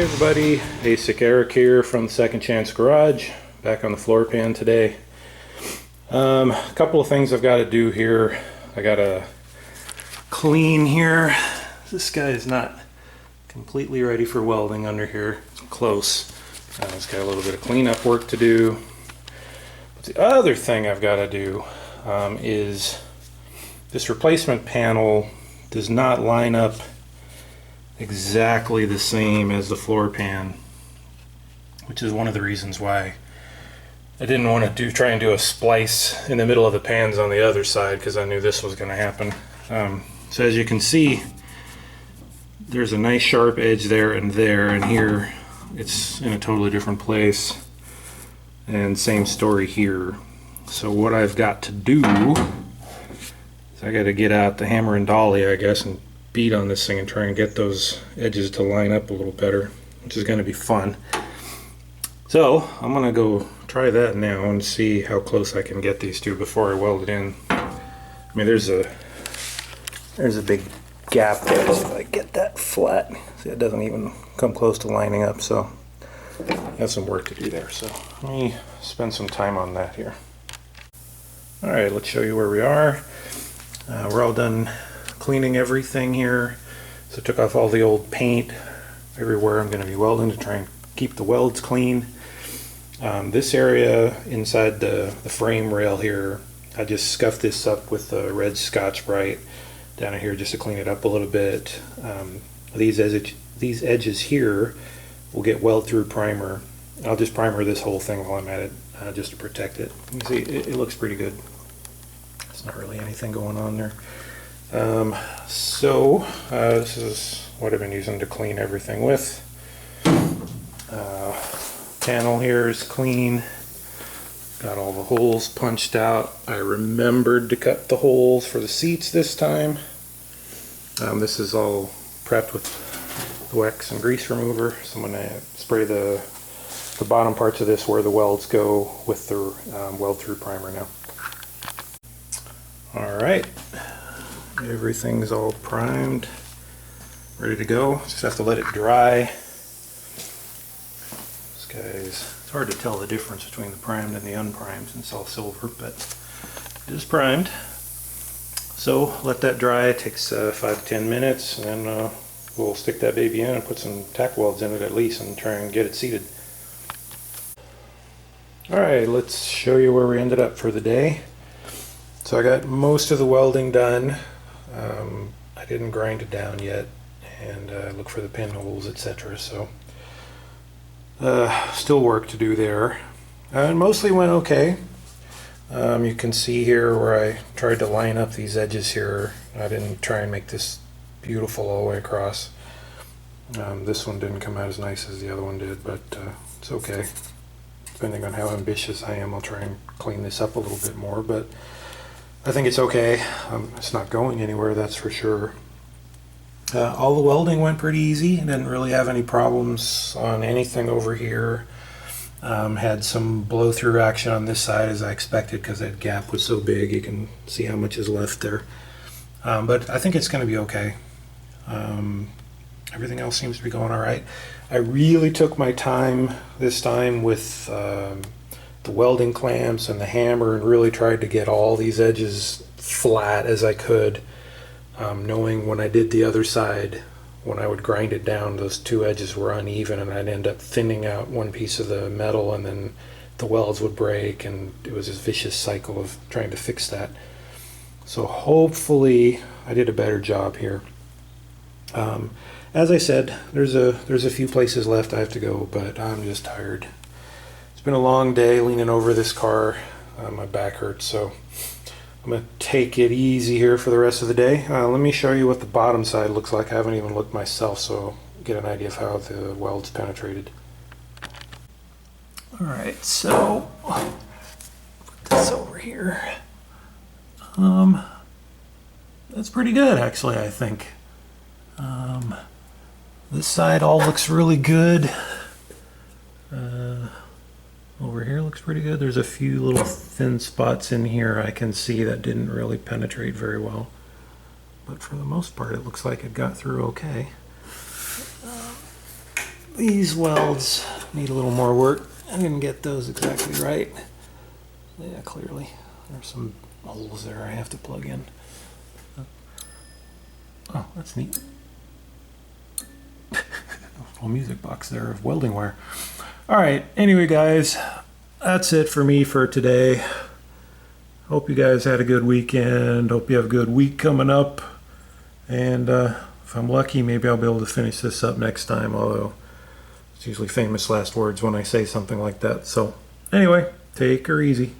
Hey everybody, Basic Eric here from the Second Chance Garage, back on the floor pan today. A couple of things I've got to do here. I got to clean here. This guy is not completely ready for welding under here. It's close. It's got a little bit of cleanup work to do. But the other thing I've got to do is this replacement panel does not line up exactly the same as the floor pan, which is one of the reasons why I didn't want to try and do a splice in the middle of the pans on the other side, because I knew this was going to happen. So as you can see, there's a nice sharp edge there, and here it's in a totally different place, and same story here. So what I've got to do is I got to get out the hammer and dolly, I guess, and beat on this thing and try and get those edges to line up a little better, which is going to be fun. So I'm going to go try that now and see how close I can get these two before I weld it in. I mean, there's a big gap there, so if I get that flat, see, it doesn't even come close to lining up, so I have some work to do there. So let me spend some time on that here. Alright, let's show you where we are. We're all done cleaning everything here. So I took off all the old paint everywhere I'm going to be welding to try and keep the welds clean. This area inside the frame rail here, I just scuffed this up with the red Scotch-Brite down here just to clean it up a little bit. These edges here will get weld-through primer. I'll just primer this whole thing while I'm at it, just to protect it. You can see it looks pretty good. There's not really anything going on there. This is what I've been using to clean everything with. Panel here is clean. Got all the holes punched out. I remembered to cut the holes for the seats this time. This is all prepped with the wax and grease remover. So I'm going to spray the bottom parts of this where the welds go with the weld-through primer now. Alright. Everything's all primed, ready to go. Just have to let it dry. This guy's, it's hard to tell the difference between the primed and the unprimed since it's all silver, but it is primed. So let that dry. It takes 5 to 10 minutes, and then we'll stick that baby in and put some tack welds in it at least and try and get it seated. Alright, let's show you where we ended up for the day. So I got most of the welding done. I didn't grind it down yet, and look for the pinholes, etc. So still work to do there. It mostly went okay. You can see here where I tried to line up these edges here. I didn't try and make this beautiful all the way across. This one didn't come out as nice as the other one did, but it's okay. Depending on how ambitious I am, I'll try and clean this up a little bit more, but I think it's okay. It's not going anywhere, that's for sure. All the welding went pretty easy. Didn't really have any problems on anything over here. Had some blow-through action on this side as I expected because that gap was so big. You can see how much is left there. But I think it's going to be okay. Everything else seems to be going all right. I really took my time this time with the welding clamps and the hammer, and really tried to get all these edges flat as I could, knowing when I did the other side, when I would grind it down, those two edges were uneven and I'd end up thinning out one piece of the metal and then the welds would break, and it was this vicious cycle of trying to fix that. So hopefully I did a better job here. As I said, there's a few places left I have to go, but I'm just tired. It's been a long day leaning over this car. My back hurts, so I'm going to take it easy here for the rest of the day. Let me show you what the bottom side looks like. I haven't even looked myself, so get an idea of how the welds penetrated. Alright, so put this over here. That's pretty good, actually, I think. This side all looks really good. Over here looks pretty good. There's a few little thin spots in here I can see that didn't really penetrate very well. But for the most part, it looks like it got through okay. These welds need a little more work. I didn't get those exactly right. Yeah, clearly. There's some holes there I have to plug in. Oh, that's neat. Little music box there of welding wire. Alright, anyway guys, that's it for me for today. Hope you guys had a good weekend. Hope you have a good week coming up. And if I'm lucky, maybe I'll be able to finish this up next time, although it's usually famous last words when I say something like that. So anyway, take her easy.